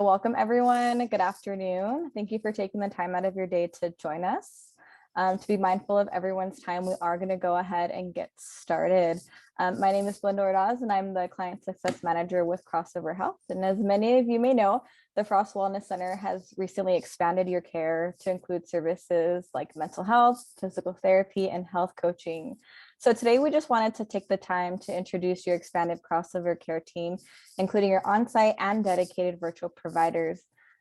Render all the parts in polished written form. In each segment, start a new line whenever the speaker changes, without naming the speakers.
Welcome, everyone. Good afternoon. Thank you for taking the time out of your day to join us. To be mindful of everyone's time, we are going to go ahead and get started. My name is Belinda Ordaz, and I'm the Client Success Manager with Crossover Health. And as many of you may know, the Frost Wellness Center has recently expanded your care to include services like mental health, physical therapy, and health coaching. So today we just wanted to take the time to introduce your expanded crossover care team, including your on-site and dedicated virtual providers.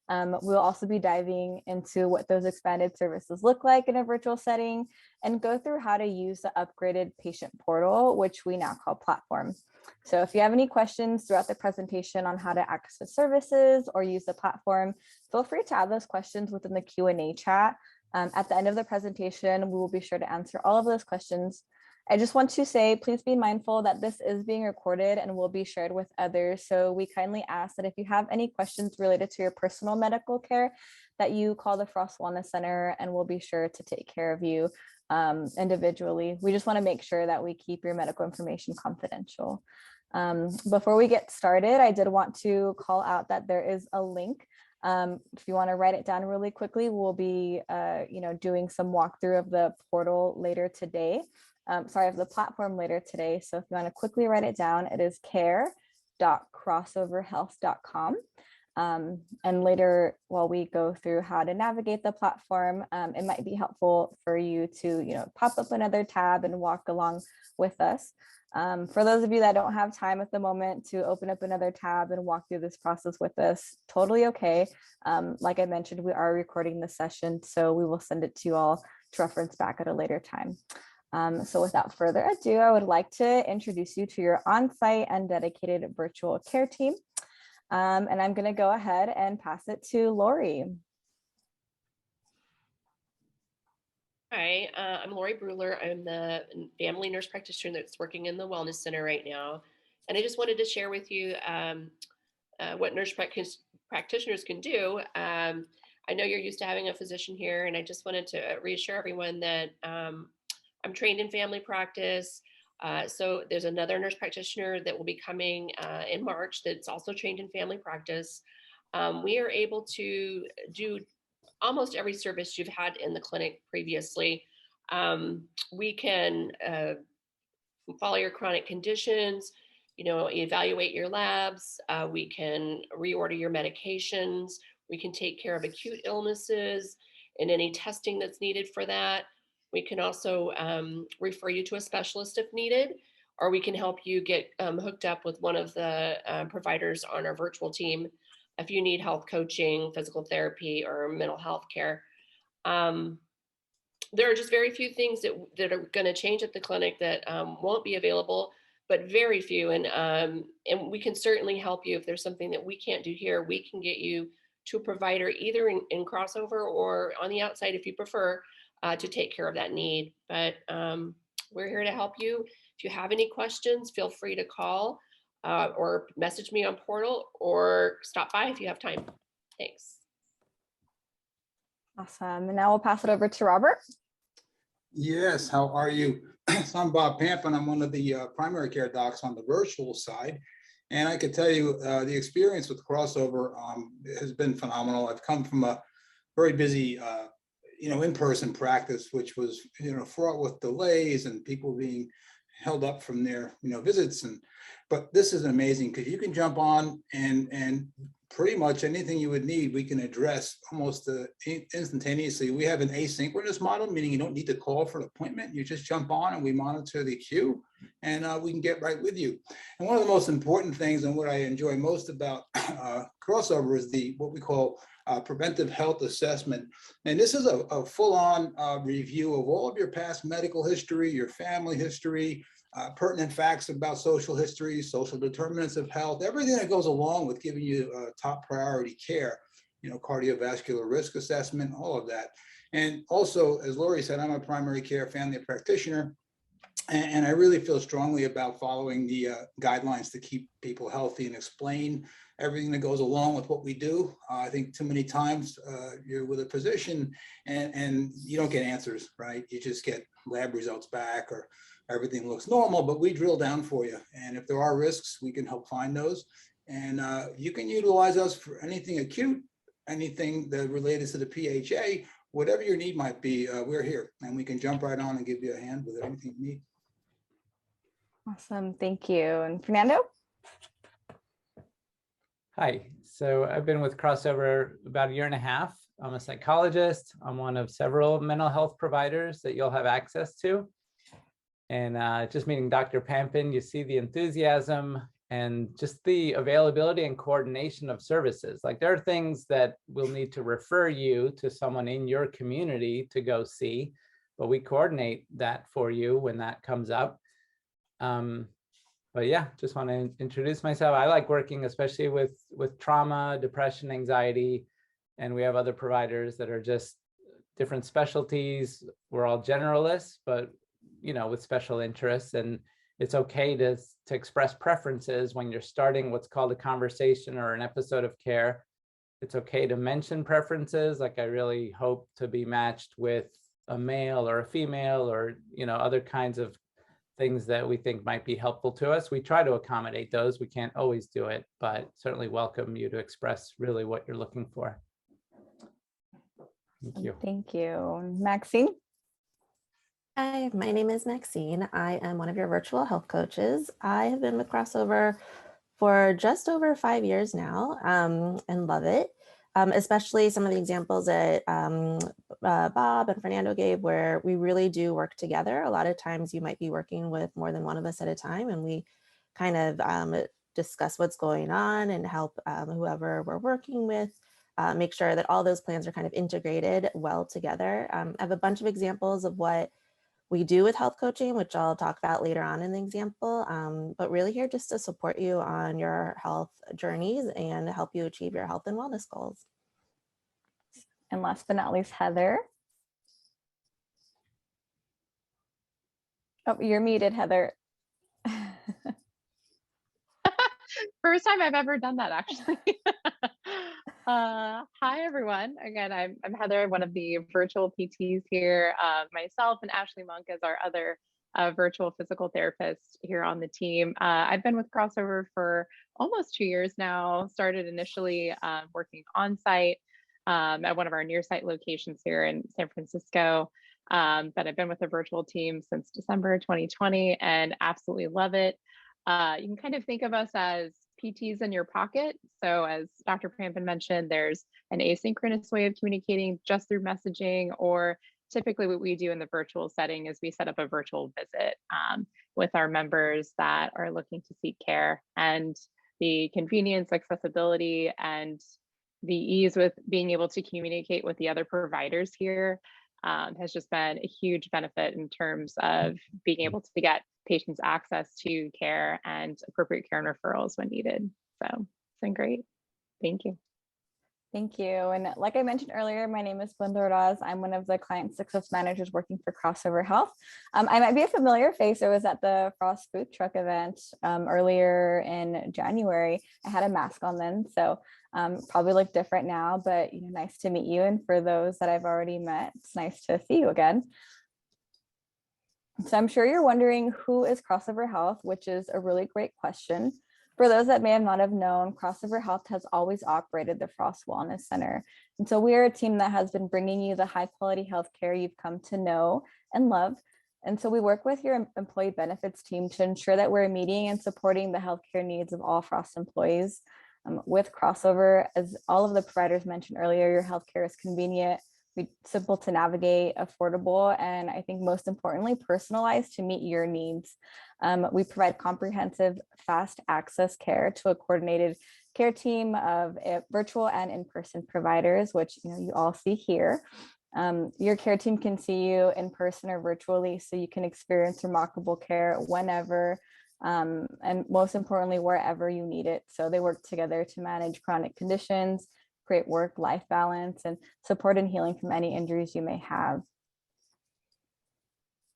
We'll also be diving into what those expanded services look like in a virtual setting and go through how to use the upgraded patient portal, which we now call Platform. So if you have any questions throughout the presentation on how to access services or use the platform, feel free to add those questions within the Q&A chat. At the end of the presentation, we will be sure to answer all of those questions. I just want to say, please be mindful that this is being recorded and will be shared with others. So we kindly ask that if you have any questions related to your personal medical care, that you call the Frost Wellness Center and we'll be sure to take care of you individually. We just want to make sure that we keep your medical information confidential. Before we get started, I did want to call out that there is a link. If you want to write it down really quickly, we'll be doing some walkthrough of the portal later today. Of the platform later today. So if you want to quickly write it down, it is care.crossoverhealth.com. And later, while we go through how to navigate the platform, it might be helpful for you to, pop up another tab and walk along with us. For those of you that don't have time at the moment to open up another tab and walk through this process with us, totally okay. Like I mentioned, we are recording this session, so we will send it to you all to reference back at a later time. So without further ado, I would like to introduce you to your on-site and dedicated virtual care team. And I'm going to go ahead and pass it to Lori.
Hi, I'm Lori Bruler. I'm the family nurse practitioner that's working in the Wellness Center right now. And I just wanted to share with you what nurse practitioners can do. I know you're used to having a physician here, and I just wanted to reassure everyone that I'm trained in family practice. So there's another nurse practitioner that will be coming in March that's also trained in family practice. We are able to do almost every service you've had in the clinic previously. We can follow your chronic conditions, evaluate your labs. We can reorder your medications. We can take care of acute illnesses and any testing that's needed for that. We can also refer you to a specialist if needed, or we can help you get hooked up with one of the providers on our virtual team if you need health coaching, physical therapy, or mental health care. There are just very few things that are going to change at the clinic that won't be available, but very few. And we can certainly help you if there's something that we can't do here. We can get you to a provider either in crossover or on the outside if you prefer. To take care of that need. But we're here to help you. If you have any questions, feel free to call or message me on Portal or stop by if you have time. Thanks.
Awesome. And now we'll pass it over to Robert.
Yes, how are you? So I'm Bob Pampin. I'm one of the primary care docs on the virtual side. And I could tell you the experience with Crossover has been phenomenal. I've come from a very busy in-person practice, which was, fraught with delays and people being held up from their, visits. But this is amazing because you can jump on and pretty much anything you would need, we can address almost instantaneously. We have an asynchronous model, meaning you don't need to call for an appointment. You just jump on and we monitor the queue and we can get right with you. And one of the most important things and what I enjoy most about Crossover is what we call preventive health assessment. And this is a full-on review of all of your past medical history, your family history, pertinent facts about social history, social determinants of health, everything that goes along with giving you top priority care, cardiovascular risk assessment, all of that. And also, as Lori said, I'm a primary care family practitioner, and I really feel strongly about following the guidelines to keep people healthy and explain everything that goes along with what we do. I think too many times you're with a physician and you don't get answers, right? You just get lab results back or everything looks normal, but we drill down for you. And if there are risks, we can help find those. And you can utilize us for anything acute, anything that related to the PHA, whatever your need might be, we're here and we can jump right on and give you a hand with anything you need.
Awesome. Thank you. And Fernando?
Hi, so I've been with Crossover about a year and a half. I'm a psychologist. I'm one of several mental health providers that you'll have access to. And just meeting Dr. Pampin, you see the enthusiasm and just the availability and coordination of services. Like there are things that we'll need to refer you to someone in your community to go see, but we coordinate that for you when that comes up. But yeah, just want to introduce myself. I like working especially with trauma, depression, anxiety, and we have other providers that are just different specialties. We're all generalists, but with special interests, and it's okay to express preferences when you're starting what's called a conversation or an episode of care. It's okay to mention preferences, like I really hope to be matched with a male or a female or other kinds of things that we think might be helpful to us. We try to accommodate those. We can't always do it, but certainly welcome you to express really what you're looking for. Thank you.
Thank you. Maxine?
Hi, my name is Maxine. I am one of your virtual health coaches. I have been with Crossover for just over 5 years now and love it, especially some of the examples that Bob and Fernando gave where we really do work together. A lot of times you might be working with more than one of us at a time, and we kind of discuss what's going on and help whoever we're working with make sure that all those plans are kind of integrated well together. I have a bunch of examples of what we do with health coaching, which I'll talk about later on in the example, but really here just to support you on your health journeys and help you achieve your health and wellness goals.
And last but not least, Heather. Oh, you're muted, Heather.
First time I've ever done that, actually. Hi, everyone. Again, I'm Heather, one of the virtual PTs here. Myself and Ashley Monk as our other virtual physical therapist here on the team. I've been with Crossover for almost 2 years now. Started initially working on site at one of our near site locations here in San Francisco. But I've been with the virtual team since December 2020 and absolutely love it. You can kind of think of us as PTs in your pocket. So as Dr. Pampin mentioned, there's an asynchronous way of communicating just through messaging, or typically what we do in the virtual setting is we set up a virtual visit with our members that are looking to seek care. And the convenience, accessibility, and the ease with being able to communicate with the other providers here has just been a huge benefit in terms of being able to get patients access to care and appropriate care and referrals when needed. So it's been great. Thank you.
Thank you. And like I mentioned earlier, my name is Belinda Ordaz. I'm one of the client success managers working for Crossover Health. I might be a familiar face. I was at the Frost Food Truck event earlier in January. I had a mask on then, so probably look different now, but nice to meet you. And for those that I've already met, it's nice to see you again. So I'm sure you're wondering, who is Crossover Health, which is a really great question. For those that may have not have known, Crossover Health has always operated the Frost Wellness Center. And so we're a team that has been bringing you the high quality healthcare you've come to know and love. And so we work with your employee benefits team to ensure that we're meeting and supporting the healthcare needs of all Frost employees. With Crossover, as all of the providers mentioned earlier, your healthcare is convenient, simple to navigate, affordable, and I think most importantly, personalized to meet your needs. We provide comprehensive, fast access care to a coordinated care team of virtual and in-person providers, which you all see here. Your care team can see you in person or virtually, so you can experience remarkable care whenever, and most importantly, wherever you need it. So they work together to manage chronic conditions, create work-life balance, and support and healing from any injuries you may have.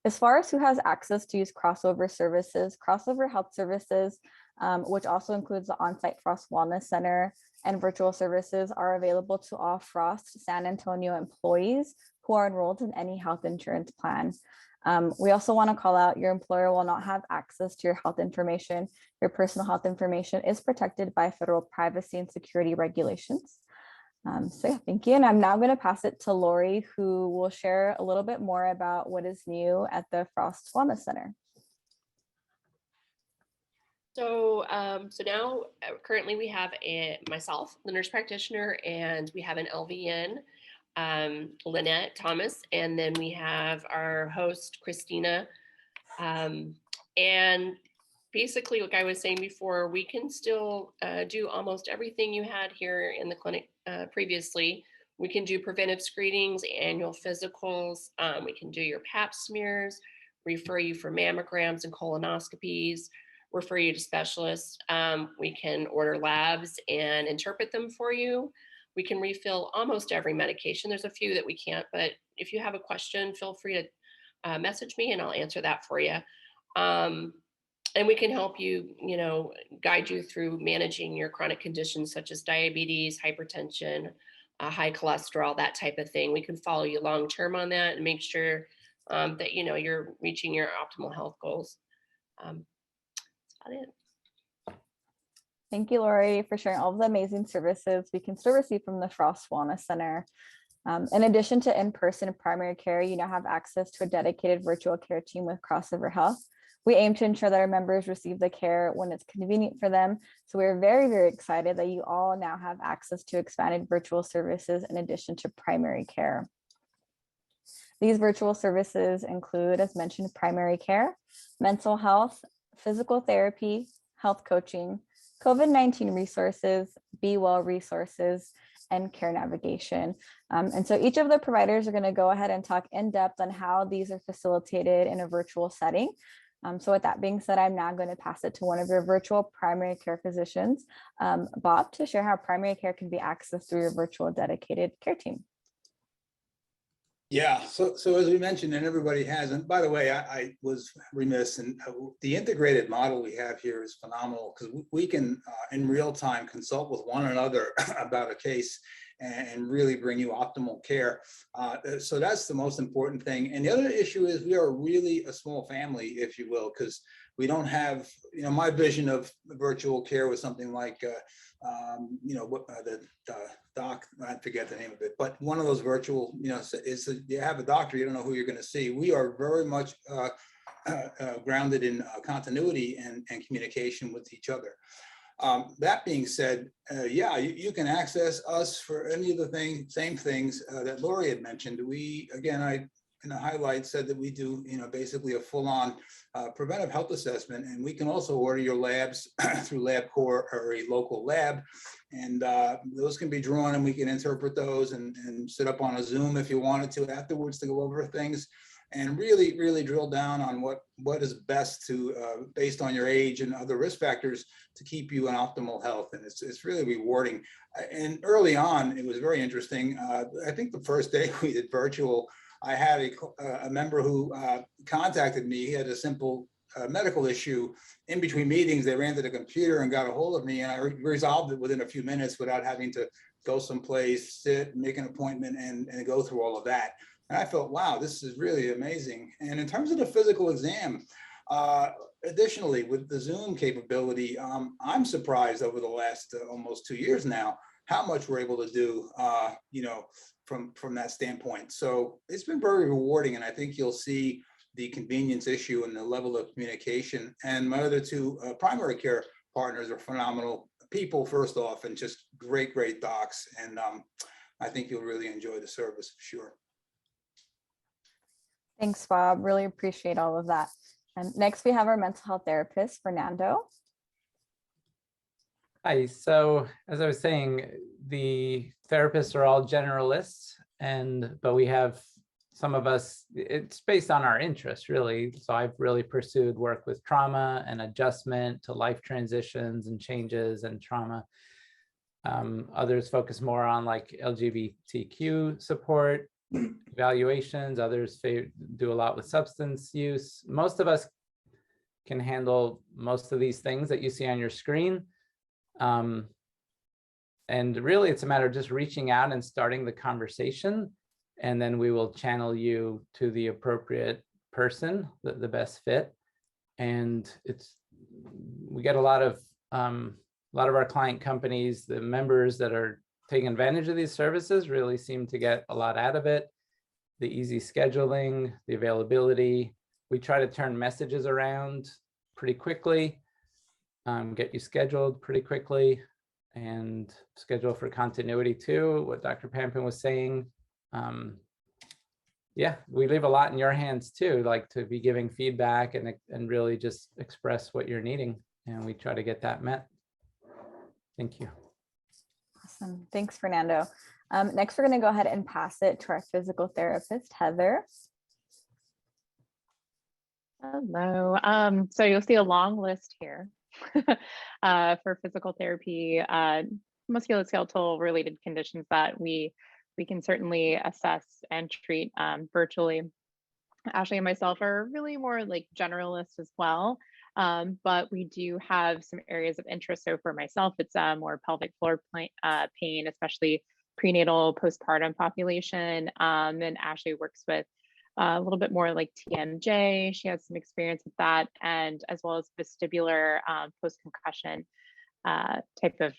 As far as who has access to use Crossover services, Crossover Health Services, which also includes the on-site Frost Wellness Center and virtual services, are available to all Frost San Antonio employees who are enrolled in any health insurance plan. We also want to call out your employer will not have access to your health information. Your personal health information is protected by federal privacy and security regulations. So yeah, thank you. And I'm now going to pass it to Lori, who will share a little bit more about what is new at the Frost Wellness Center.
So, now currently we have myself, the nurse practitioner, and we have an LVN, Lynette Thomas, and then we have our host, Christina. And basically, like I was saying before, we can still do almost everything you had here in the clinic previously. We can do preventive screenings, annual physicals. We can do your pap smears, refer you for mammograms and colonoscopies, refer you to specialists. We can order labs and interpret them for you. We can refill almost every medication. There's a few that we can't, but if you have a question, feel free to message me and I'll answer that for you. And we can help you, guide you through managing your chronic conditions such as diabetes, hypertension, high cholesterol, that type of thing. We can follow you long-term on that and make sure that, you're reaching your optimal health goals. That's about it.
Thank you, Lori, for sharing all of the amazing services we can still receive from the Frost Wellness Center. In addition to in-person primary care, you now have access to a dedicated virtual care team with Crossover Health. We aim to ensure that our members receive the care when it's convenient for them. So we're very, very excited that you all now have access to expanded virtual services in addition to primary care. These virtual services include, as mentioned, primary care, mental health, physical therapy, health coaching, COVID-19 resources, Be Well resources, and care navigation. And so each of the providers are going to go ahead and talk in depth on how these are facilitated in a virtual setting. So with that being said, I'm now going to pass it to one of your virtual primary care physicians, Bob, to share how primary care can be accessed through your virtual dedicated care team.
Yeah, so as we mentioned, and everybody has, and by the way, I was remiss, and the integrated model we have here is phenomenal because we can in real time consult with one another about a case and really bring you optimal care. So that's the most important thing. And the other issue is we are really a small family, if you will, because we don't have, my vision of virtual care was something like, the doc, I forget the name of it, but one of those virtual, is you have a doctor, you don't know who you're going to see. We are very much grounded in continuity and communication with each other. That being said, you can access us for any of the same things that Lori had mentioned. We, again, I in the highlight said that we do, basically a full-on preventive health assessment, and we can also order your labs through LabCorp or a local lab, and those can be drawn, and we can interpret those and sit up on a Zoom if you wanted to afterwards to go over things and really, really drill down on what is best to, based on your age and other risk factors, to keep you in optimal health. And it's really rewarding. And early on, it was very interesting. I think the first day we did virtual, I had a member who contacted me. He had a simple medical issue. In between meetings, they ran to the computer and got a hold of me, and I resolved it within a few minutes without having to go someplace, sit, make an appointment, and go through all of that. And I felt, wow, this is really amazing. And in terms of the physical exam, additionally, with the Zoom capability, I'm surprised over the last almost 2 years now how much we're able to do, from that standpoint. So it's been very rewarding, and I think you'll see the convenience issue and the level of communication. And my other two primary care partners are phenomenal people, first off, and just great docs. And I think you'll really enjoy the service for sure.
Thanks, Bob. Really appreciate all of that. And next we have our mental health therapist, Fernando.
Hi, so as I was saying, the therapists are all generalists, but we have some of us, it's based on our interests really. So I've really pursued work with trauma and adjustment to life transitions and changes and trauma. Others focus more on like LGBTQ support, evaluations. Others do a lot with substance use. Most of us can handle most of these things that you see on your screen. And really it's a matter of just reaching out and starting the conversation, and then we will channel you to the appropriate person, the best fit. And we get a lot of our client companies, the members that are taking advantage of these services really seem to get a lot out of it. The easy scheduling, the availability. We try to turn messages around pretty quickly, get you scheduled pretty quickly, and schedule for continuity too, what Dr. Pampin was saying. Yeah, we leave a lot in your hands too, like to be giving feedback and really just express what you're needing. And we try to get that met. Thank you.
Awesome. Thanks, Fernando. Next, we're going to go ahead and pass it to our physical therapist, Heather.
Hello. So you'll see a long list here for physical therapy, musculoskeletal related conditions that we can certainly assess and treat virtually. Ashley and myself are really more like generalists as well, but we do have some areas of interest. So for myself, it's more pelvic floor pain, especially prenatal, postpartum population. And Ashley works with a little bit more like TMJ. She has some experience with that, and as well as vestibular post-concussion type of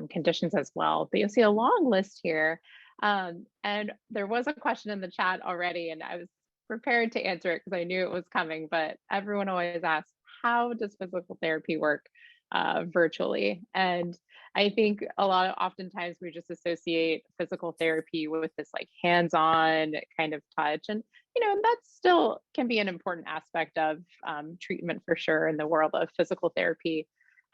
conditions as well. But you'll see a long list here. And there was a question in the chat already, and I was prepared to answer it because I knew it was coming, but everyone always asks, how does physical therapy work virtually? And I think oftentimes we just associate physical therapy with this like hands-on kind of touch. And, that still can be an important aspect of treatment for sure in the world of physical therapy.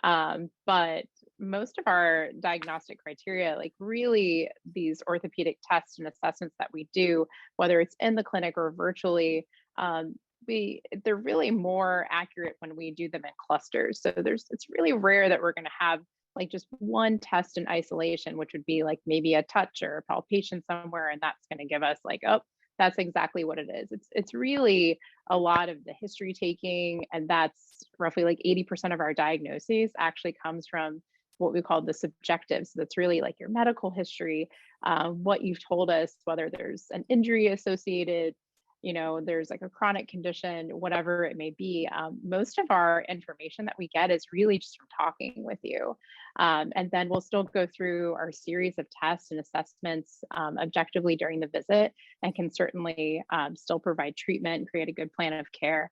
But most of our diagnostic criteria, like really these orthopedic tests and assessments that we do, whether it's in the clinic or virtually, they're really more accurate when we do them in clusters. So it's really rare that we're going to have like just one test in isolation, which would be like maybe a touch or a palpation somewhere, and that's going to give us like, oh, that's exactly what it is. It's really a lot of the history taking, and that's roughly like 80% of our diagnoses actually comes from what we call the subjective. So that's really like your medical history, what you've told us, whether there's an injury associated, there's like a chronic condition, whatever it may be. Most of our information that we get is really just from talking with you. And then we'll still go through our series of tests and assessments objectively during the visit, and can certainly still provide treatment and create a good plan of care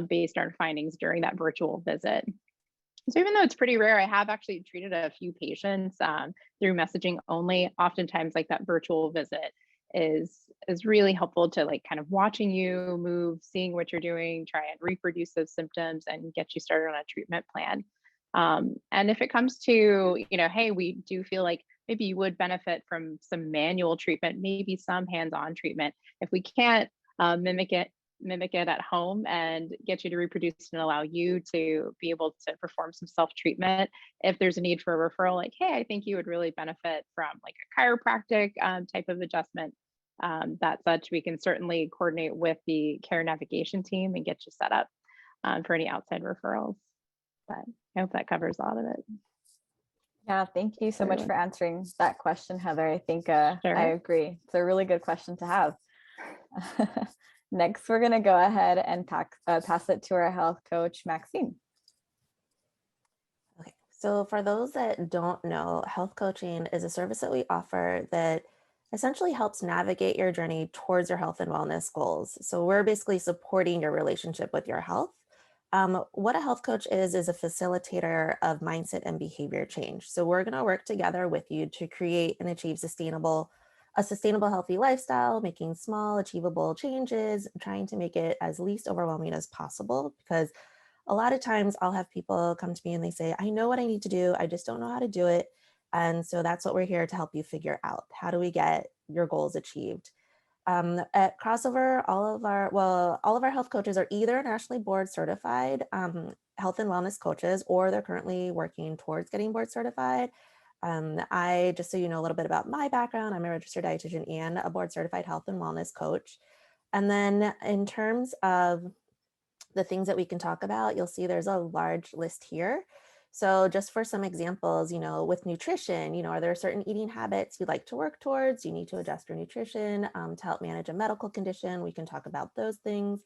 based on findings during that virtual visit. So even though it's pretty rare, I have actually treated a few patients through messaging only. Oftentimes like that virtual visit is really helpful to like kind of watching you move, seeing what you're doing, try and reproduce those symptoms and get you started on a treatment plan. And if it comes to, hey, we do feel like maybe you would benefit from some manual treatment, maybe some hands-on treatment. If we can't mimic it at home and get you to reproduce and allow you to be able to perform some self-treatment, if there's a need for a referral, like, hey, I think you would really benefit from like a chiropractic type of adjustment, that such, we can certainly coordinate with the care navigation team and get you set up for any outside referrals. But I hope that covers a lot of it.
Yeah, thank you so much for answering that question, Heather. I think
Sure.
I agree. It's a really good question to have. Next, we're going to go ahead and pass it to our health coach, Maxine.
Okay, so for those that don't know, health coaching is a service that we offer that essentially helps navigate your journey towards your health and wellness goals. So we're basically supporting your relationship with your health. What a health coach is a facilitator of mindset and behavior change. So we're going to work together with you to create and achieve a sustainable, healthy lifestyle, making small, achievable changes, trying to make it as least overwhelming as possible. Because a lot of times I'll have people come to me and they say, I know what I need to do, I just don't know how to do it. And so that's what we're here to help you figure out. How do we get your goals achieved? At Crossover, all of our health coaches are either nationally board certified health and wellness coaches, or they're currently working towards getting board certified. Just so you know a little bit about my background, I'm a registered dietitian and a board certified health and wellness coach. And then in terms of the things that we can talk about, you'll see there's a large list here. So just for some examples, with nutrition, are there certain eating habits you'd like to work towards? You need to adjust your nutrition to help manage a medical condition. We can talk about those things.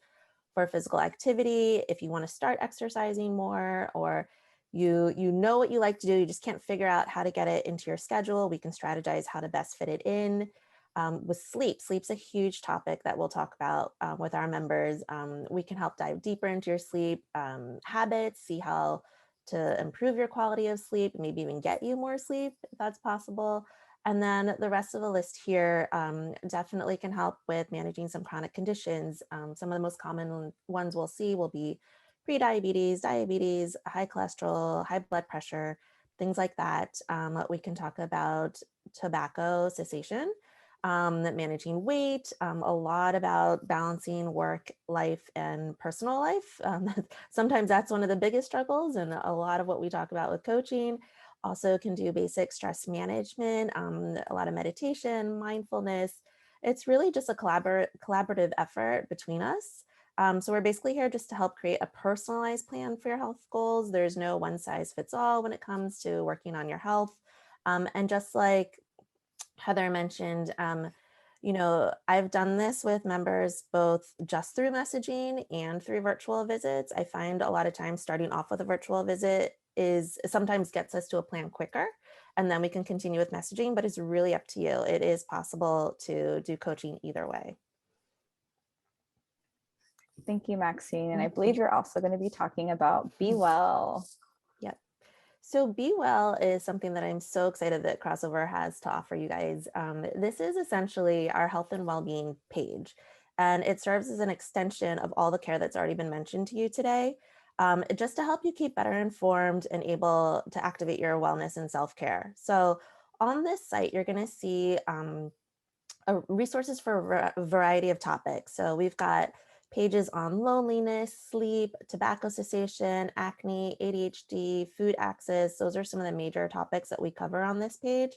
for physical activity, if you want to start exercising more, or you know what you like to do, you just can't figure out how to get it into your schedule, we can strategize how to best fit it in. With sleep's a huge topic that we'll talk about with our members. We can help dive deeper into your sleep habits, see how to improve your quality of sleep, maybe even get you more sleep if that's possible. And then the rest of the list here definitely can help with managing some chronic conditions. Some of the most common ones we'll see will be prediabetes, diabetes, high cholesterol, high blood pressure, things like that. We can talk about tobacco cessation, managing weight, a lot about balancing work life and personal life. Sometimes that's one of the biggest struggles, and a lot of what we talk about with coaching. Also can do basic stress management, a lot of meditation, mindfulness. It's really just a collaborative effort between us. So we're basically here just to help create a personalized plan for your health goals. There's no one size fits all when it comes to working on your health. And just like Heather mentioned, I've done this with members both just through messaging and through virtual visits. I find a lot of times starting off with a virtual visit is sometimes gets us to a plan quicker, and then we can continue with messaging, but it's really up to you. It is possible to do coaching either way.
Thank you, Maxine. And I believe you're also going to be talking about Be Well.
Yep. So Be Well is something that I'm so excited that Crossover has to offer you guys. This is essentially our health and well-being page, and it serves as an extension of all the care that's already been mentioned to you today, just to help you keep better informed and able to activate your wellness and self-care. So on this site, you're going to see resources for a variety of topics. So we've got pages on loneliness, sleep, tobacco cessation, acne, ADHD, food access. Those are some of the major topics that we cover on this page.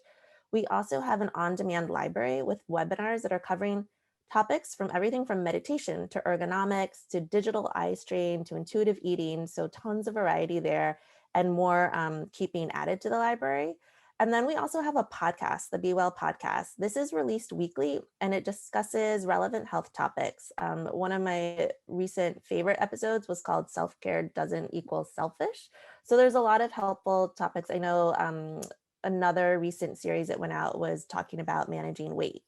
We also have an on-demand library with webinars that are covering topics from everything from meditation to ergonomics to digital eye strain to intuitive eating. So tons of variety there, and more keeping added to the library. And then we also have a podcast, the Be Well podcast. This is released weekly, and it discusses relevant health topics. One of my recent favorite episodes was called Self-Care Doesn't Equal Selfish. So there's a lot of helpful topics. I know another recent series that went out was talking about managing weight.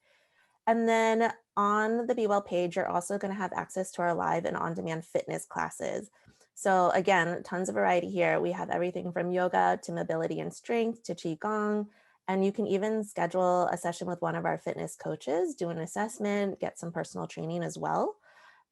And then on the Be Well page, you're also going to have access to our live and on-demand fitness classes. So again, tons of variety here. We have everything from yoga to mobility and strength to Qigong. And you can even schedule a session with one of our fitness coaches, do an assessment, get some personal training as well.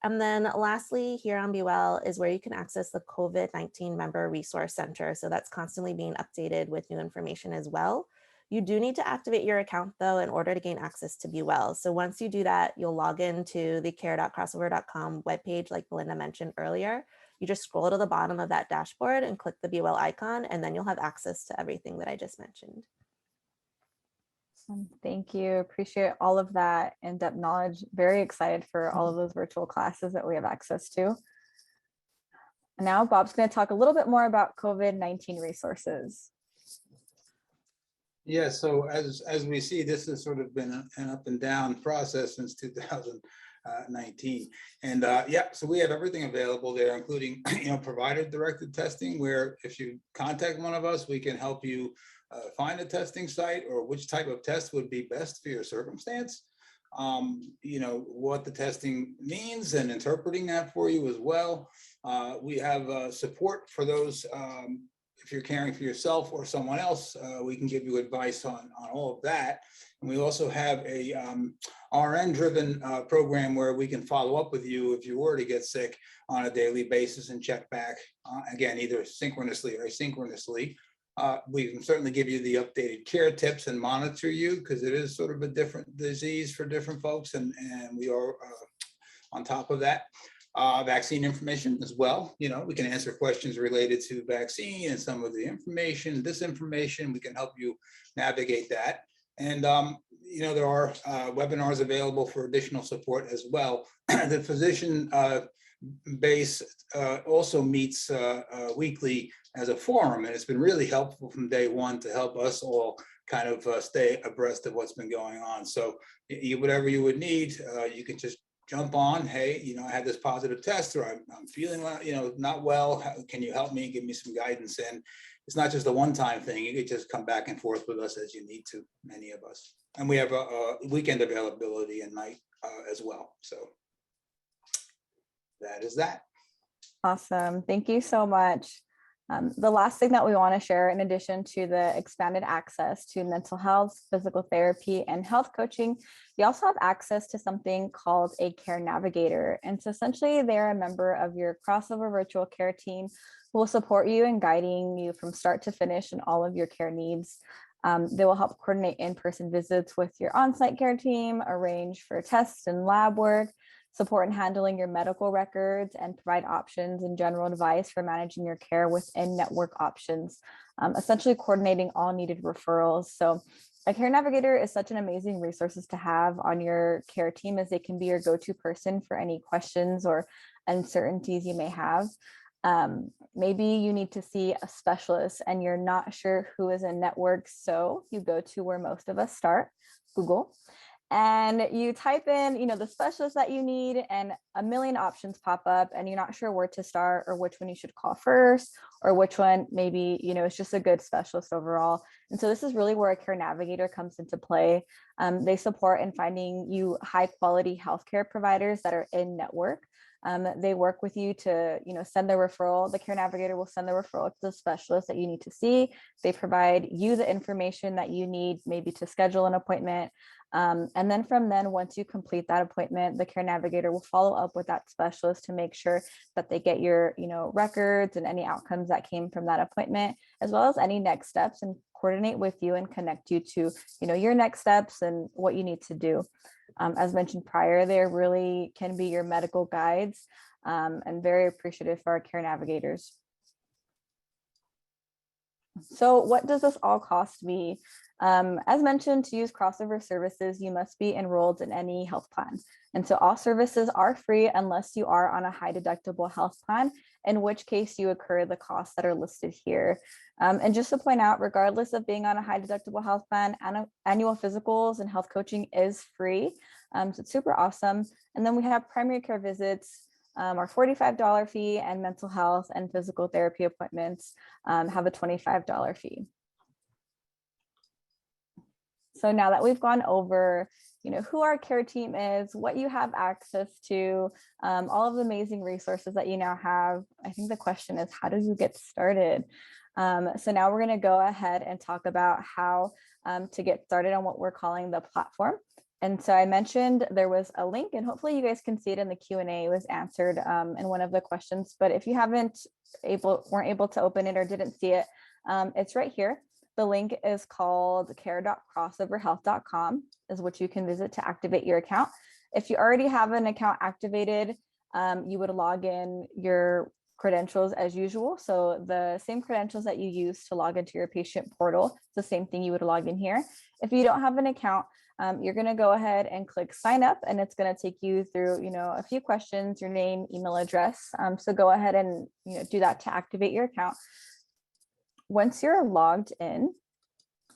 And then lastly, here on Be Well is where you can access the COVID-19 Member Resource Center. So that's constantly being updated with new information as well. You do need to activate your account though in order to gain access to Be Well. So once you do that, you'll log into the care.crossover.com webpage like Belinda mentioned earlier. You just scroll to the bottom of that dashboard and click the Be Well icon, and then you'll have access to everything that I just mentioned.
Thank you. Appreciate all of that in-depth knowledge. Very excited for all of those virtual classes that we have access to. And now Bob's going to talk a little bit more about COVID-19 resources.
Yeah, so as we see, this has sort of been an up and down process since 2019. And so we have everything available there, including provider directed testing, where if you contact one of us, we can help you find a testing site or which type of test would be best for your circumstance. What the testing means and interpreting that for you as well. We have support for those. If you're caring for yourself or someone else, we can give you advice on all of that. And we also have a RN-driven program where we can follow up with you if you were to get sick on a daily basis and check back, again, either synchronously or asynchronously. We can certainly give you the updated care tips and monitor you because it is sort of a different disease for different folks, and we are on top of that. Vaccine information as well. We can answer questions related to vaccine and some of the information, disinformation. We can help you navigate that. And, there are webinars available for additional support as well. The physician base also meets weekly as a forum, and it's been really helpful from day one to help us all kind of stay abreast of what's been going on. So whatever you would need, you can just jump on, hey, I had this positive test, or I'm feeling, not well. Can you help me? Give me some guidance. And it's not just a one-time thing. You could just come back and forth with us as you need to, many of us. And we have a weekend availability and night as well. So that is that.
Awesome. Thank you so much. The last thing that we want to share, in addition to the expanded access to mental health, physical therapy, and health coaching, you also have access to something called a care navigator. And so essentially, they're a member of your crossover virtual care team who will support you in guiding you from start to finish in all of your care needs. They will help coordinate in-person visits with your on-site care team, arrange for tests and lab work, support in handling your medical records, and provide options and general advice for managing your care within network options, essentially coordinating all needed referrals. So a care navigator is such an amazing resource to have on your care team, as they can be your go-to person for any questions or uncertainties you may have. Maybe you need to see a specialist and you're not sure who is in network. So you go to where most of us start, Google, and you type in, the specialist that you need, and a million options pop up, and you're not sure where to start or which one you should call first, or which one maybe, it's just a good specialist overall. And so this is really where a care navigator comes into play. They support in finding you high quality healthcare providers that are in network. They work with you to, send the referral. The care navigator will send the referral to the specialist that you need to see. They provide you the information that you need, maybe to schedule an appointment. And then once you complete that appointment, the care navigator will follow up with that specialist to make sure that they get your, records and any outcomes that came from that appointment, as well as any next steps, and coordinate with you and connect you to, your next steps and what you need to do. As mentioned prior, they really can be your medical guides, and very appreciative for our care navigators. So what does this all cost me? As mentioned, to use crossover services, you must be enrolled in any health plan. And so all services are free unless you are on a high deductible health plan, in which case you incur the costs that are listed here. And just to point out, regardless of being on a high deductible health plan, annual physicals and health coaching is free. So it's super awesome. And then we have primary care visits, our $45 fee, and mental health and physical therapy appointments have a $25 fee. So now that we've gone over, who our care team is, what you have access to, all of the amazing resources that you now have, I think the question is, how do you get started? So now we're going to go ahead and talk about how to get started on what we're calling the platform. And so I mentioned there was a link, and hopefully you guys can see it in the Q&A. It was answered in one of the questions, but if you weren't able to open it or didn't see it, it's right here. The link is called care.crossoverhealth.com, is what you can visit to activate your account. If you already have an account activated, you would log in your credentials as usual. So the same credentials that you use to log into your patient portal, the same thing you would log in here. If you don't have an account, you're going to go ahead and click sign up, and it's going to take you through, a few questions, your name, email address. So go ahead and, do that to activate your account. Once you're logged in,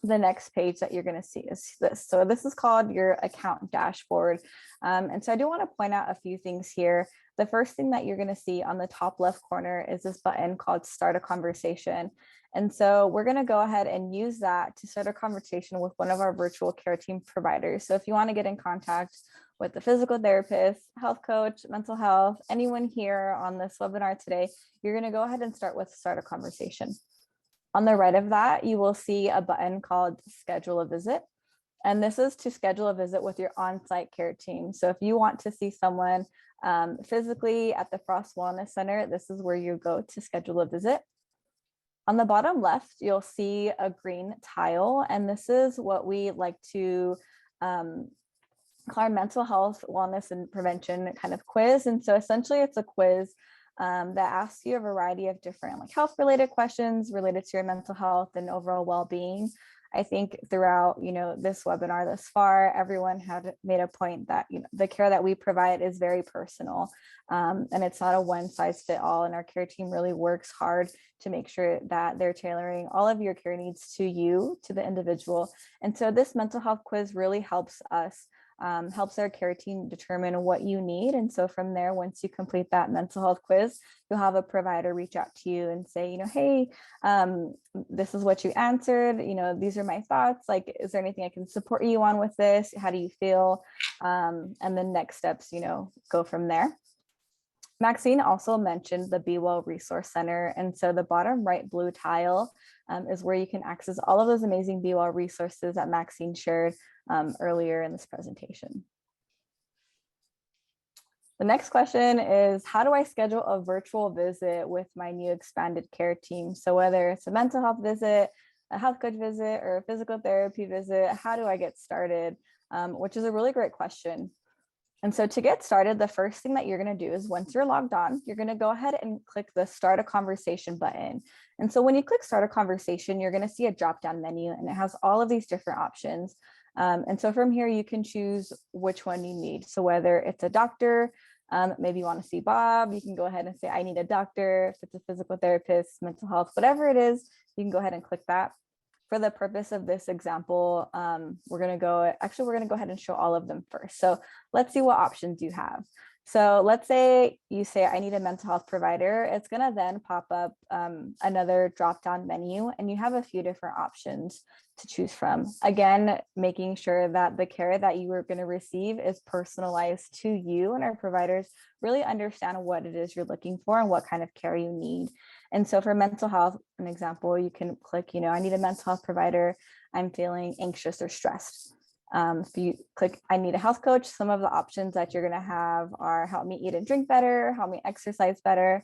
the next page that you're going to see is this. So this is called your account dashboard. And so I do want to point out a few things here. The first thing that you're going to see on the top left corner is this button called Start a Conversation. And so we're going to go ahead and use that to start a conversation with one of our virtual care team providers. So if you want to get in contact with the physical therapist, health coach, mental health, anyone here on this webinar today, you're going to go ahead and start a conversation. On the right of that, you will see a button called Schedule a Visit. And this is to schedule a visit with your on-site care team. So if you want to see someone physically at the Frost Wellness Center, this is where you go to schedule a visit. On the bottom left, you'll see a green tile, and this is what we like to call our mental health, wellness, and prevention kind of quiz. And so essentially it's a quiz that asks you a variety of different health-related questions related to your mental health and overall well-being. I think throughout, this webinar thus far, everyone had made a point that, the care that we provide is very personal, and it's not a one-size-fit-all. And our care team really works hard to make sure that they're tailoring all of your care needs to you, to the individual. And so this mental health quiz really helps us helps our care team determine what you need. And so from there, once you complete that mental health quiz, you'll have a provider reach out to you and say, hey, this is what you answered. These are my thoughts. Like, is there anything I can support you on with this? How do you feel? And then next steps, go from there. Maxine also mentioned the Be Well Resource Center. And so the bottom right blue tile is where you can access all of those amazing Be Well resources that Maxine shared earlier in this presentation. The next question is, how do I schedule a virtual visit with my new expanded care team? So whether it's a mental health visit, a health coach visit, or a physical therapy visit, how do I get started? Which is a really great question. And so to get started, the first thing that you're going to do is once you're logged on, you're going to go ahead and click the Start a Conversation button. And so when you click Start a Conversation, you're going to see a drop-down menu, and it has all of these different options. And so from here, you can choose which one you need. So whether it's a doctor, maybe you want to see Bob, you can go ahead and say, I need a doctor. If it's a physical therapist, mental health, whatever it is, you can go ahead and click that. For the purpose of this example, we're going to go ahead and show all of them first. So let's see what options you have. So let's say you say, I need a mental health provider. It's going to then pop up another drop-down menu, and you have a few different options to choose from. Again, making sure that the care that you are going to receive is personalized to you, and our providers really understand what it is you're looking for and what kind of care you need. And so for mental health, an example, you can click, I need a mental health provider. I'm feeling anxious or stressed. If you click, I need a health coach, some of the options that you're going to have are help me eat and drink better, help me exercise better.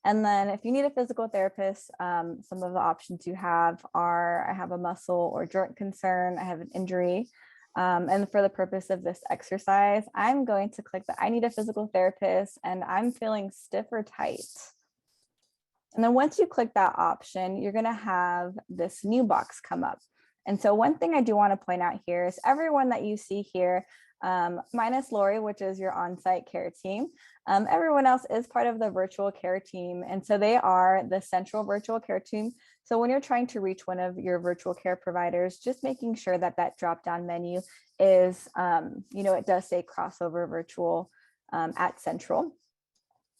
And then if you need a physical therapist, some of the options you have are, I have a muscle or joint concern, I have an injury. And for the purpose of this exercise, I'm going to click that I need a physical therapist and I'm feeling stiff or tight. And then once you click that option, you're going to have this new box come up. And so one thing I do want to point out here is everyone that you see here, minus Lori, which is your on-site care team, everyone else is part of the virtual care team. And so they are the central virtual care team. So when you're trying to reach one of your virtual care providers, just making sure that that drop-down menu is, it does say crossover virtual at central.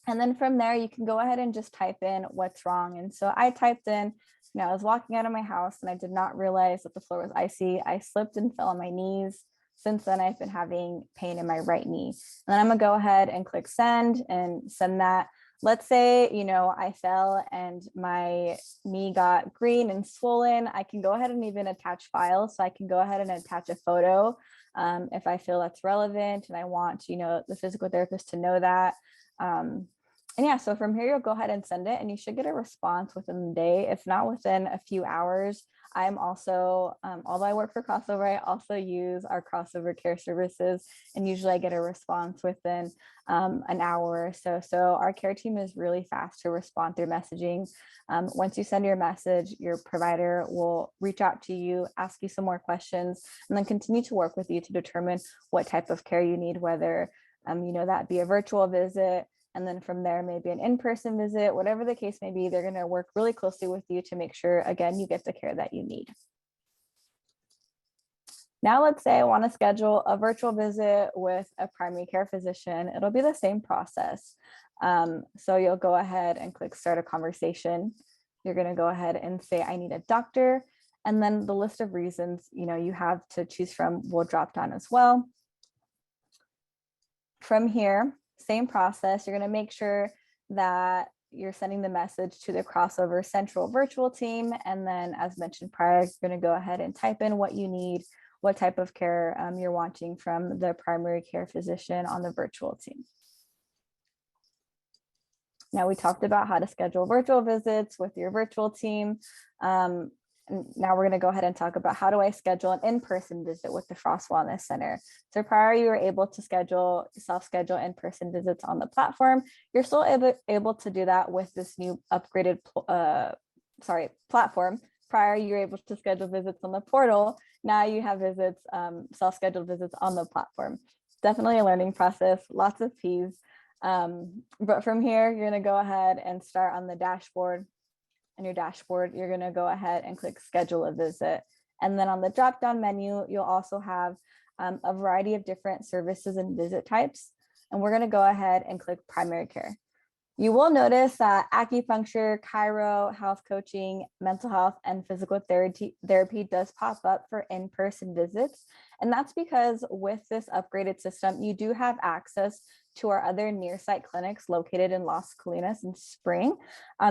And then from there, you can go ahead and just type in what's wrong. And so I typed in, I was walking out of my house and I did not realize that the floor was icy. I slipped and fell on my knees. Since then, I've been having pain in my right knee. And then I'm gonna go ahead and click send and send that. Let's say, I fell and my knee got green and swollen. I can go ahead and even attach files. So I can go ahead and attach a photo if I feel that's relevant and I want, the physical therapist to know that. And yeah, so from here, you'll go ahead and send it and you should get a response within the day, if not within a few hours. I'm also, although I work for Crossover, I also use our Crossover Care Services, and usually I get a response within an hour or so. So our care team is really fast to respond through messaging. Once you send your message, your provider will reach out to you, ask you some more questions, and then continue to work with you to determine what type of care you need, whether, that be a virtual visit, and then from there, maybe an in-person visit, whatever the case may be, they're going to work really closely with you to make sure, again, you get the care that you need. Now, let's say I want to schedule a virtual visit with a primary care physician. It'll be the same process. So you'll go ahead and click Start a Conversation. You're going to go ahead and say, I need a doctor. And then the list of reasons, you have to choose from will drop down as well. From here, same process, you're going to make sure that you're sending the message to the Crossover Central virtual team. And then as mentioned prior, you're going to go ahead and type in what you need, what type of care you're wanting from the primary care physician on the virtual team. Now we talked about how to schedule virtual visits with your virtual team. Now we're going to go ahead and talk about how do I schedule an in-person visit with the Frost Wellness Center. So prior, you were able to self-schedule in-person visits on the platform. You're still able to do that with this new upgraded platform. Prior, you were able to schedule visits on the portal. Now you have visits, self-scheduled visits on the platform. Definitely a learning process, lots of P's. But from here, you're going to go ahead and start on the dashboard. On your dashboard, you're going to go ahead and click schedule a visit. And then on the drop down menu, you'll also have a variety of different services and visit types. And we're going to go ahead and click primary care. You will notice that acupuncture, chiro, health coaching, mental health, and physical therapy does pop up for in-person visits. And that's because with this upgraded system, you do have access to our other near site clinics located in Las Colinas and Spring.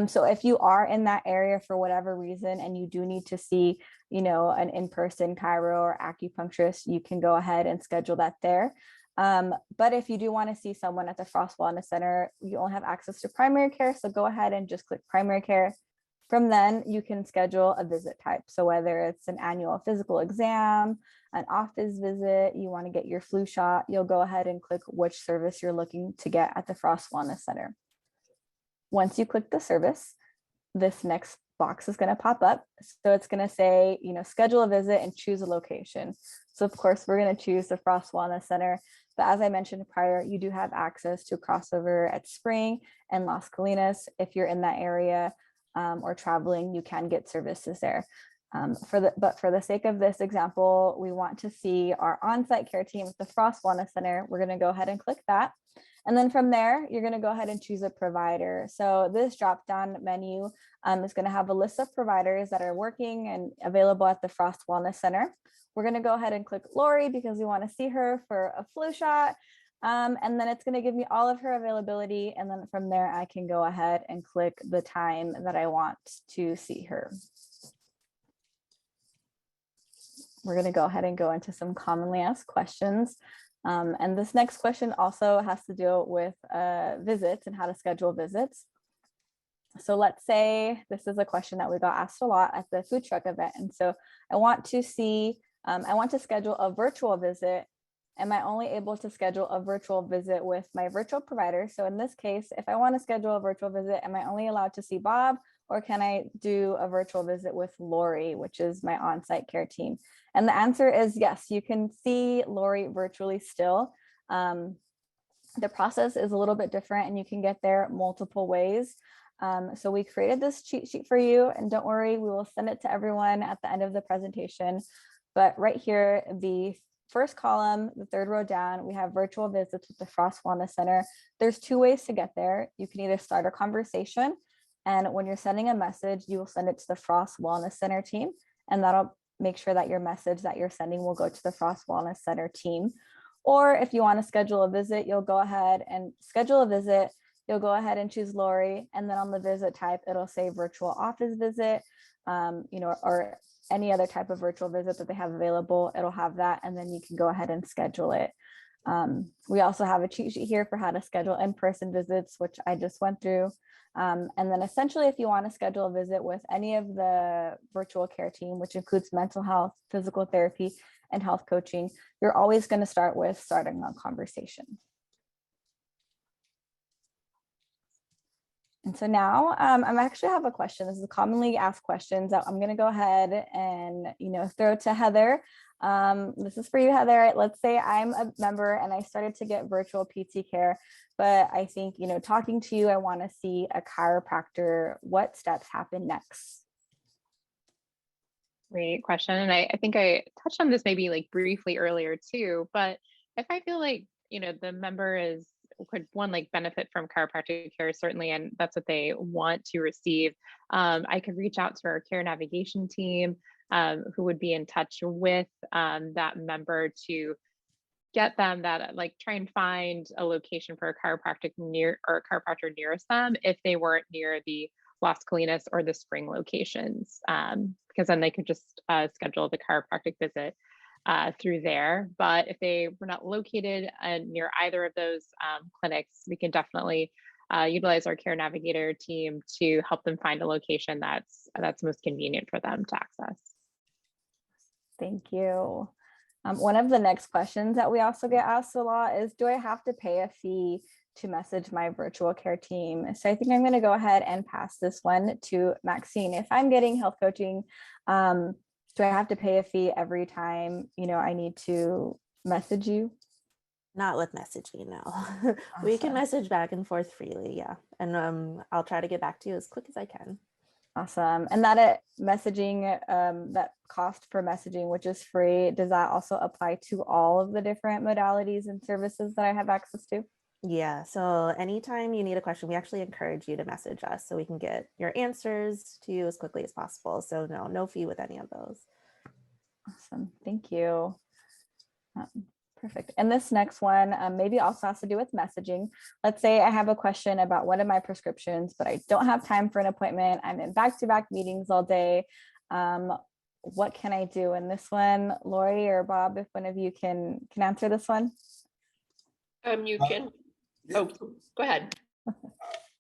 So if you are in that area for whatever reason and you do need to see, an in-person chiro or acupuncturist, you can go ahead and schedule that there. But if you do want to see someone at the Frost Wellness Center, you only have access to primary care. So go ahead and just click primary care. From then you can schedule a visit type. So whether it's an annual physical exam, an office visit, you want to get your flu shot, you'll go ahead and click which service you're looking to get at the Frost Wellness Center. Once you click the service, this next box is going to pop up. So it's going to say, schedule a visit and choose a location. So of course, we're going to choose the Frost Wellness Center. But as I mentioned prior, you do have access to crossover at Spring and Las Colinas. If you're in that area or traveling, you can get services there. But for the sake of this example, we want to see our on-site care team at the Frost Wellness Center. We're going to go ahead and click that. And then from there, you're going to go ahead and choose a provider. So this drop-down menu is going to have a list of providers that are working and available at the Frost Wellness Center. We're going to go ahead and click Lori because we want to see her for a flu shot. And then it's going to give me all of her availability. And then from there, I can go ahead and click the time that I want to see her. We're going to go ahead and go into some commonly asked questions. And this next question also has to do with visits and how to schedule visits. So let's say this is a question that we got asked a lot at the food truck event. And so I want to schedule a virtual visit. Am I only able to schedule a virtual visit with my virtual provider? So in this case, if I want to schedule a virtual visit, am I only allowed to see Bob, or can I do a virtual visit with Lori, which is my on-site care team? And the answer is yes, you can see Lori virtually still. The process is a little bit different and you can get there multiple ways. So we created this cheat sheet for you, and don't worry, we will send it to everyone at the end of the presentation. But right here, the first column, the third row down, we have virtual visits with the Frost Wellness Center. There's two ways to get there. You can either start a conversation, and when you're sending a message, you will send it to the Frost Wellness Center team, and that'll make sure that your message that you're sending will go to the Frost Wellness Center team. Or if you want to schedule a visit, you'll go ahead and schedule a visit. You'll go ahead and choose Lori, and then on the visit type, it'll say virtual office visit, or any other type of virtual visit that they have available. It'll have that, and then you can go ahead and schedule it. We also have a cheat sheet here for how to schedule in-person visits, which I just went through. And then essentially, if you want to schedule a visit with any of the virtual care team, which includes mental health, physical therapy, and health coaching, you're always going to start with starting a conversation. And so now I actually have a question. This is a commonly asked questions that I'm going to go ahead and throw to Heather. This is for you, Heather. Let's say I'm a member and I started to get virtual PT care, but I think, talking to you, I want to see a chiropractor. What steps happen next?
Great question. And I think I touched on this maybe like briefly earlier too, but if I feel like, the member could like benefit from chiropractic care, certainly, and that's what they want to receive, I could reach out to our care navigation team, who would be in touch with that member to get them that, try and find a location for a chiropractor nearest them if they weren't near the Las Colinas or the Spring locations, because then they could just schedule the chiropractic visit through there. But if they were not located near either of those clinics, we can definitely utilize our care navigator team to help them find a location that's most convenient for them to access.
Thank you. One of the next questions that we also get asked a lot is, do I have to pay a fee to message my virtual care team? So I think I'm going to go ahead and pass this one to Maxine. If I'm getting health coaching, do I have to pay a fee every time, I need to message you?
Not with messaging, no. We can
Awesome.
message back and forth freely, yeah. And I'll try to get back to you as quick as I can.
Awesome. And that messaging, that cost for messaging, which is free, does that also apply to all of the different modalities and services that I have access to?
Yeah, so anytime you need a question, we actually encourage you to message us so we can get your answers to you as quickly as possible. So no fee with any of those.
Awesome. Thank you. Perfect. And this next one maybe also has to do with messaging. Let's say I have a question about one of my prescriptions, but I don't have time for an appointment. I'm in back-to-back meetings all day. What can I do? And this one, Lori or Bob, if one of you can answer this one.
You can, oh, go ahead.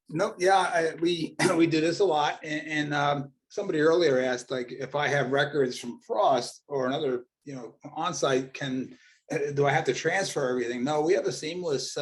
No, yeah, we we do this a lot, and somebody earlier asked, like, if I have records from Frost or another, onsite, do I have to transfer everything? No, we have a seamless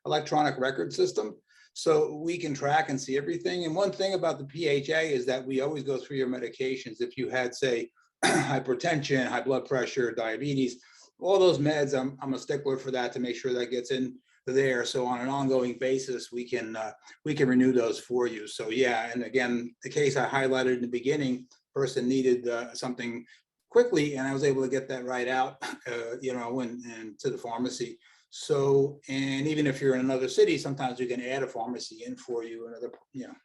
electronic record system, so we can track and see everything. And one thing about the PHA is that we always go through your medications. If you had, say, hypertension, high blood pressure, diabetes, all those meds, I'm a stickler for that to make sure that gets in there. So on an ongoing basis, we can renew those for you. So yeah, and again, the case I highlighted in the beginning, person needed something quickly, and I was able to get that right out, and to the pharmacy. So, and even if you're in another city, sometimes we can add a pharmacy in for you,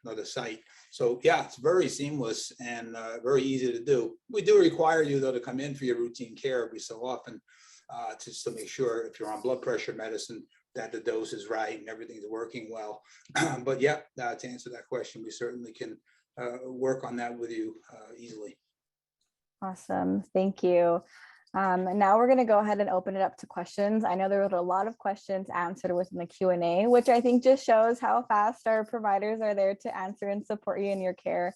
another site. So yeah, it's very seamless and very easy to do. We do require you though to come in for your routine care every so often, just to make sure if you're on blood pressure medicine that the dose is right and everything's working well. But yeah, to answer that question, we certainly can work on that with you easily.
Awesome. Thank you. And now we're going to go ahead and open it up to questions. I know there were a lot of questions answered within the Q&A, which I think just shows how fast our providers are there to answer and support you in your care.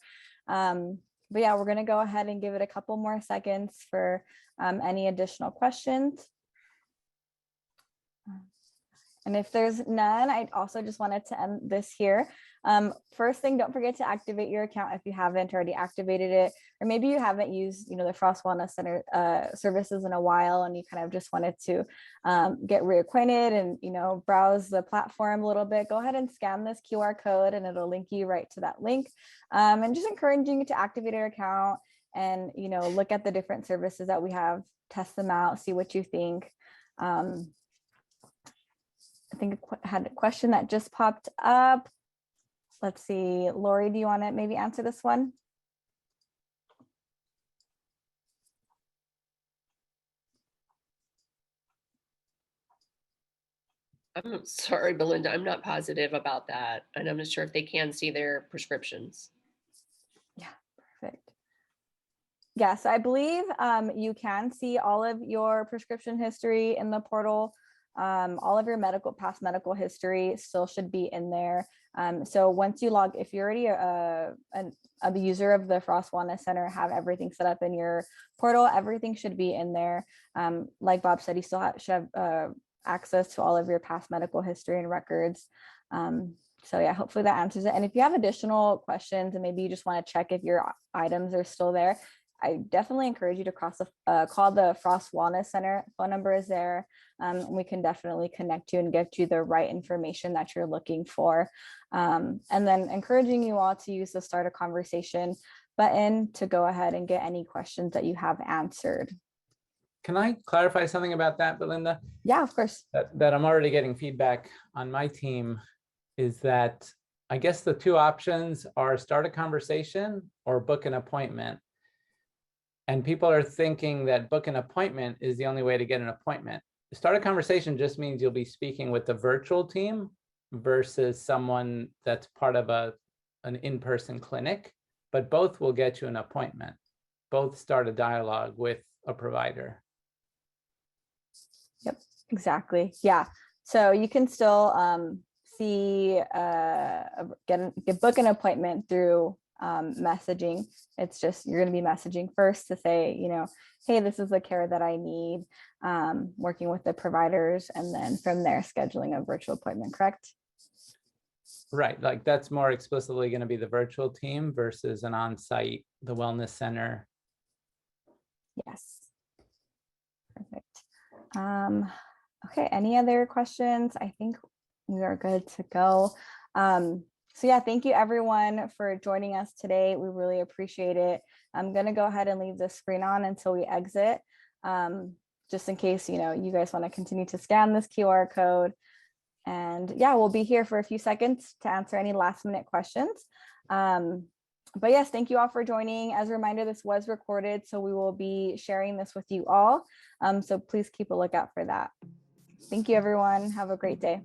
But yeah, we're going to go ahead and give it a couple more seconds for any additional questions. And if there's none, I also just wanted to end this here. First thing, don't forget to activate your account if you haven't already activated it, or maybe you haven't used, the Frost Wellness Center services in a while, and you kind of just wanted to get reacquainted and, browse the platform a little bit. Go ahead and scan this QR code, and it'll link you right to that link. And just encouraging you to activate your account and, look at the different services that we have, test them out, see what you think. I think I had a question that just popped up. Let's see, Lori, do you want to maybe answer this one?
I'm sorry, Belinda, I'm not positive about that. And I'm not sure if they can see their prescriptions.
Yeah, perfect. Yes, I believe you can see all of your prescription history in the portal. All of your past medical history still should be in there. So once you log, if you're already a user of the Frost Wellness Center, have everything set up in your portal, everything should be in there. Like Bob said, you still should have access to all of your past medical history and records. So yeah, hopefully that answers it. And if you have additional questions and maybe you just want to check if your items are still there, I definitely encourage you to call the Frost Wellness Center. Phone number is there. We can definitely connect you and get you the right information that you're looking for. And then encouraging you all to use the start a conversation button to go ahead and get any questions that you have answered.
Can I clarify something about that, Belinda?
Yeah, of course.
That I'm already getting feedback on my team is that I guess the two options are start a conversation or book an appointment. And people are thinking that book an appointment is the only way to get an appointment. Start a conversation just means you'll be speaking with the virtual team versus someone that's part of an in-person clinic, but both will get you an appointment. Both start a dialogue with a provider.
Yep, exactly. Yeah. So you can still book an appointment through messaging. It's just you're going to be messaging first to say, hey, this is the care that I need, working with the providers, and then from there scheduling a virtual appointment, correct?
Right, like that's more explicitly going to be the virtual team versus an on-site, the wellness center.
Yes. Perfect. Okay, any other questions? I think we are good to go. So yeah, thank you everyone for joining us today. We really appreciate it. I'm gonna go ahead and leave the screen on until we exit, just in case, you guys want to continue to scan this QR code. And yeah, we'll be here for a few seconds to answer any last minute questions. But yes, thank you all for joining. As a reminder, this was recorded, so we will be sharing this with you all. So please keep a lookout for that. Thank you, everyone. Have a great day.